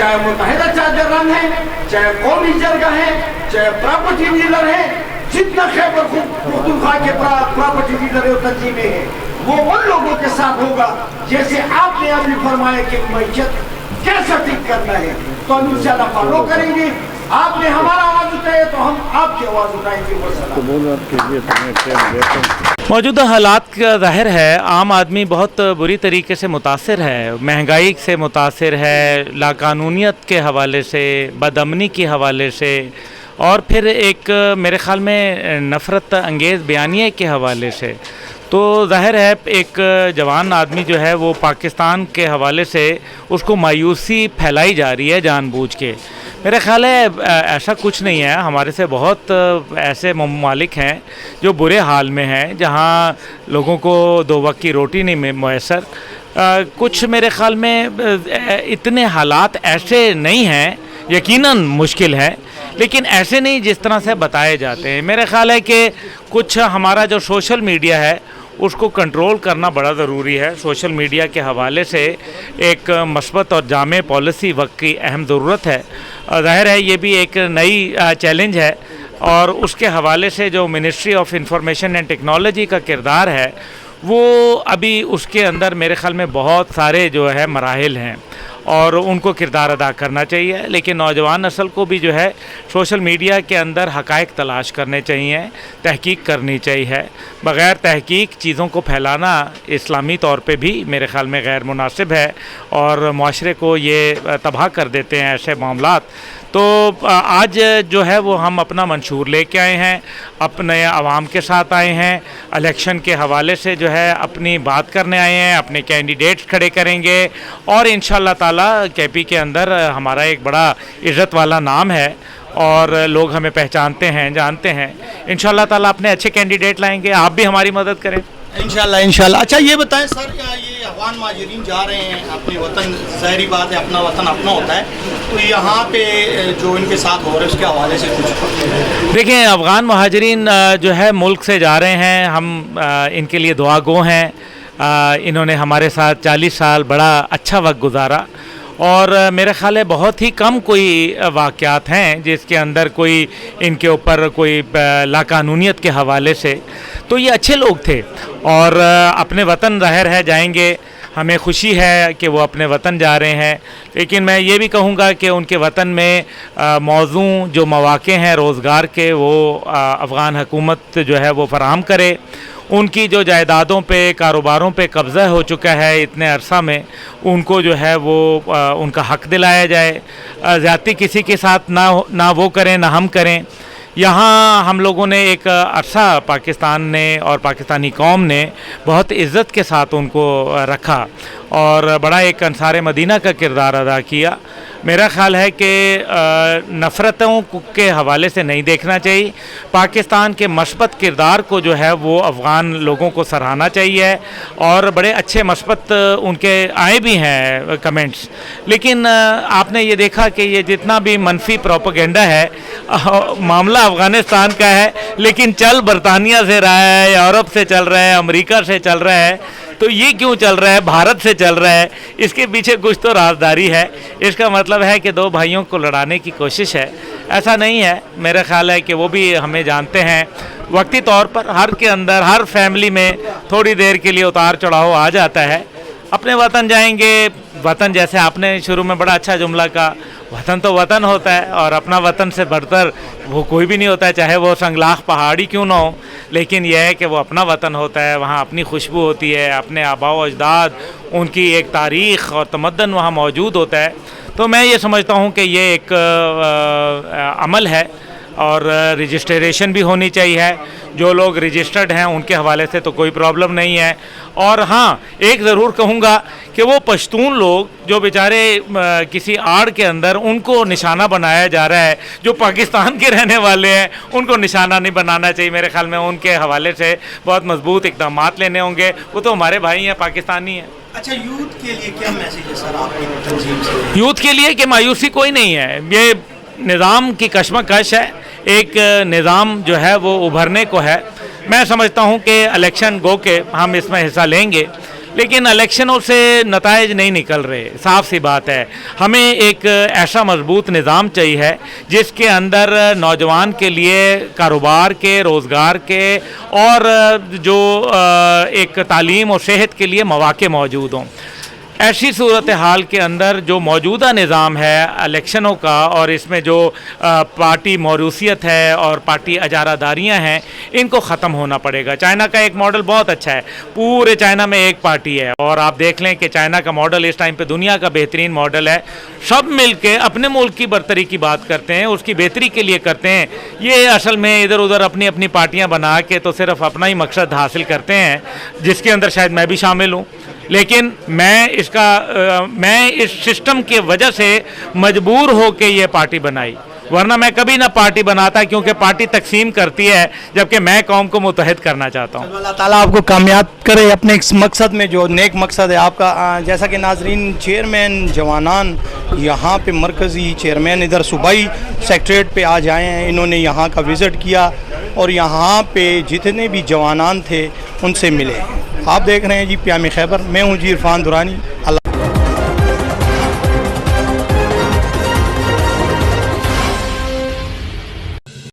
چاہے متحدہ چادر رنگ ہے، چاہے قومی جرگہ ہے، چاہے پراپرٹی ڈیلر ہے، جتنا خیبر پختونخوا کے پراپرٹی ڈیلر ہے تنظیمیں ہیں، وہ ان لوگوں کے ساتھ ہوگا جیسے آپ نے ابھی فرمایا کہ معیشت کیسا ٹھیک کرنا ہے، تو ہم انشاءاللہ فالو کریں گے. آپ نے ہمارا آواز اٹھایا تو ہم آپ کی آواز اٹھائیں گے. موجودہ حالات کا ظاہر ہے عام آدمی بہت بری طریقے سے متاثر ہے، مہنگائی سے متاثر ہے، لاقانونیت کے حوالے سے، بدامنی کے حوالے سے، اور پھر ایک میرے خیال میں نفرت انگیز بیانیے کے حوالے سے. تو ظاہر ہے ایک جوان آدمی جو ہے وہ پاکستان کے حوالے سے اس کو مایوسی پھیلائی جا رہی ہے جان بوجھ کے. میرا خیال ہے ایسا کچھ نہیں ہے. ہمارے سے بہت ایسے ممالک ہیں جو برے حال میں ہیں، جہاں لوگوں کو 2 وقت کی روٹی نہیں میسر. کچھ میرے خیال میں اتنے حالات ایسے نہیں ہیں، یقیناً مشکل ہے، لیکن ایسے نہیں جس طرح سے بتائے جاتے ہیں. میرا خیال ہے کہ کچھ ہمارا جو سوشل میڈیا ہے اس کو کنٹرول کرنا بڑا ضروری ہے. سوشل میڈیا کے حوالے سے ایک مثبت اور جامع پالیسی وقت کی اہم ضرورت ہے. ظاہر ہے یہ بھی ایک نئی چیلنج ہے، اور اس کے حوالے سے جو ministry of information and technology کا کردار ہے وہ ابھی اس کے اندر میرے خیال میں بہت سارے جو ہے مراحل ہیں، اور ان کو کردار ادا کرنا چاہیے. لیکن نوجوان نسل کو بھی جو ہے سوشل میڈیا کے اندر حقائق تلاش کرنے چاہیے، تحقیق کرنی چاہیے. بغیر تحقیق چیزوں کو پھیلانا اسلامی طور پہ بھی میرے خیال میں غیر مناسب ہے، اور معاشرے کو یہ تباہ کر دیتے ہیں ایسے معاملات. تو آج جو ہے وہ ہم اپنا منشور لے کے آئے ہیں، اپنے عوام کے ساتھ آئے ہیں، الیکشن کے حوالے سے جو ہے اپنی بات کرنے آئے ہیں، اپنے کینڈیڈیٹس کھڑے کریں گے، اور انشاءاللہ تعالی کے پی کے اندر ہمارا ایک بڑا عزت والا نام ہے، اور لوگ ہمیں پہچانتے ہیں، جانتے ہیں. انشاءاللہ تعالی اپنے اچھے کینڈیڈیٹ لائیں گے. آپ بھی ہماری مدد کریں انشاءاللہ. اچھا یہ بتائیں سر، یہ افغان مہاجرین جا رہے ہیں اپنے وطن، ظاہری بات ہے اپنا وطن اپنا ہوتا ہے، تو یہاں پہ جو ان کے ساتھ ہو رہا ہے اس کے حوالے سے کچھ دیکھیں. افغان مہاجرین جو ہے ملک سے جا رہے ہیں، ہم ان کے لیے دعا گو ہیں. انہوں نے ہمارے ساتھ 40 سال بڑا اچھا وقت گزارا، اور میرے خیال ہے بہت ہی کم کوئی واقعات ہیں جس کے اندر کوئی ان کے اوپر کوئی لاقانونیت کے حوالے سے. تو یہ اچھے لوگ تھے، اور اپنے وطن ظاہر ہے جائیں گے. ہمیں خوشی ہے کہ وہ اپنے وطن جا رہے ہیں، لیکن میں یہ بھی کہوں گا کہ ان کے وطن میں موزوں جو مواقع ہیں روزگار کے وہ افغان حکومت جو ہے وہ فراہم کرے. ان کی جو جائیدادوں پہ کاروباروں پہ قبضہ ہو چکا ہے اتنے عرصہ میں، ان کو جو ہے وہ ان کا حق دلایا جائے. زیادتی کسی کے ساتھ نہ وہ کریں نہ ہم کریں. یہاں ہم لوگوں نے ایک عرصہ پاکستان نے اور پاکستانی قوم نے بہت عزت کے ساتھ ان کو رکھا، اور بڑا ایک انصار مدینہ کا کردار ادا کیا. میرا خیال ہے کہ نفرتوں کے حوالے سے نہیں دیکھنا چاہیے. پاکستان کے مثبت کردار کو جو ہے وہ افغان لوگوں کو سراہنا چاہیے، اور بڑے اچھے مثبت ان کے آئے بھی ہیں کمنٹس. لیکن آپ نے یہ دیکھا کہ یہ جتنا بھی منفی پروپیگنڈا ہے، معاملہ افغانستان کا ہے لیکن چل برطانیہ سے رہا ہے، یورپ سے چل رہا ہے، امریکہ سے چل رہا ہے. تو یہ کیوں چل رہا ہے؟ بھارت سے چل رہا ہے. اس کے پیچھے کچھ تو رازداری ہے. اس کا مطلب ہے کہ 2 بھائیوں کو لڑانے کی کوشش ہے. ایسا نہیں ہے. میرا خیال ہے کہ وہ بھی ہمیں جانتے ہیں. وقتی طور پر ہر کے اندر، ہر فیملی میں تھوڑی دیر کے لیے اتار چڑھاؤ آ جاتا ہے. اپنے وطن جائیں گے. وطن جیسے آپ نے شروع میں بڑا اچھا جملہ کہا، وطن تو وطن ہوتا ہے، اور اپنا وطن سے بڑھ کر وہ کوئی بھی نہیں ہوتا ہے، چاہے وہ سنگلاخ پہاڑی کیوں نہ ہو. لیکن یہ ہے کہ وہ اپنا وطن ہوتا ہے، وہاں اپنی خوشبو ہوتی ہے، اپنے آباء و اجداد، ان کی ایک تاریخ اور تمدن وہاں موجود ہوتا ہے. تو میں یہ سمجھتا ہوں کہ یہ ایک عمل ہے، اور رجسٹریشن بھی ہونی چاہیے. جو لوگ رجسٹرڈ ہیں ان کے حوالے سے تو کوئی پرابلم نہیں ہے. اور ہاں ایک ضرور کہوں گا کہ وہ پشتون لوگ جو بیچارے کسی آڑ کے اندر ان کو نشانہ بنایا جا رہا ہے، جو پاکستان کے رہنے والے ہیں ان کو نشانہ نہیں بنانا چاہیے. میرے خیال میں ان کے حوالے سے بہت مضبوط اقدامات لینے ہوں گے. وہ تو ہمارے بھائی ہیں، پاکستانی ہیں. اچھا یوتھ کے لیے کیا میسیج ہے سر آپ کی تنظیم سے؟ یوتھ کے لیے کہ مایوسی کوئی نہیں ہے. یہ نظام کی کشمکش ہے. ایک نظام جو ہے وہ ابھرنے کو ہے. میں سمجھتا ہوں کہ الیکشن گو کے ہم اس میں حصہ لیں گے، لیکن الیکشنوں سے نتائج نہیں نکل رہے. صاف سی بات ہے, ہمیں ایک ایسا مضبوط نظام چاہیے ہے جس کے اندر نوجوان کے لیے کاروبار کے, روزگار کے اور جو ایک تعلیم اور صحت کے لیے مواقع موجود ہوں. ایسی صورتحال کے اندر جو موجودہ نظام ہے الیکشنوں کا اور اس میں جو پارٹی موروثیت ہے اور پارٹی اجارہ داریاں ہیں, ان کو ختم ہونا پڑے گا. چائنا کا ایک ماڈل بہت اچھا ہے, پورے چائنا میں ایک پارٹی ہے, اور آپ دیکھ لیں کہ چائنا کا ماڈل اس ٹائم پہ دنیا کا بہترین ماڈل ہے. سب مل کے اپنے ملک کی برتری کی بات کرتے ہیں, اس کی بہتری کے لیے کرتے ہیں. یہ اصل میں ادھر ادھر اپنی اپنی پارٹیاں بنا کے تو صرف اپنا ہی مقصد حاصل کرتے ہیں, جس کے اندر شاید میں بھی شامل ہوں. لیکن میں اس سسٹم کی وجہ سے مجبور ہو کے یہ پارٹی بنائی, ورنہ میں کبھی نہ پارٹی بناتا, کیونکہ پارٹی تقسیم کرتی ہے جبکہ میں قوم کو متحد کرنا چاہتا ہوں. اللہ تعالیٰ آپ کو کامیاب کرے اپنے اس مقصد میں, جو نیک مقصد ہے آپ کا. جیسا کہ ناظرین, چیئرمین جوانان یہاں پہ مرکزی چیئرمین ادھر صوبائی سیکٹریٹ پہ آ جائے ہیں, انہوں نے یہاں کا وزٹ کیا اور یہاں پہ جتنے بھی جوانان تھے ان سے ملے. آپ دیکھ رہے ہیں جی پیام خیبر, میں ہوں جی عرفان دورانی. اللہ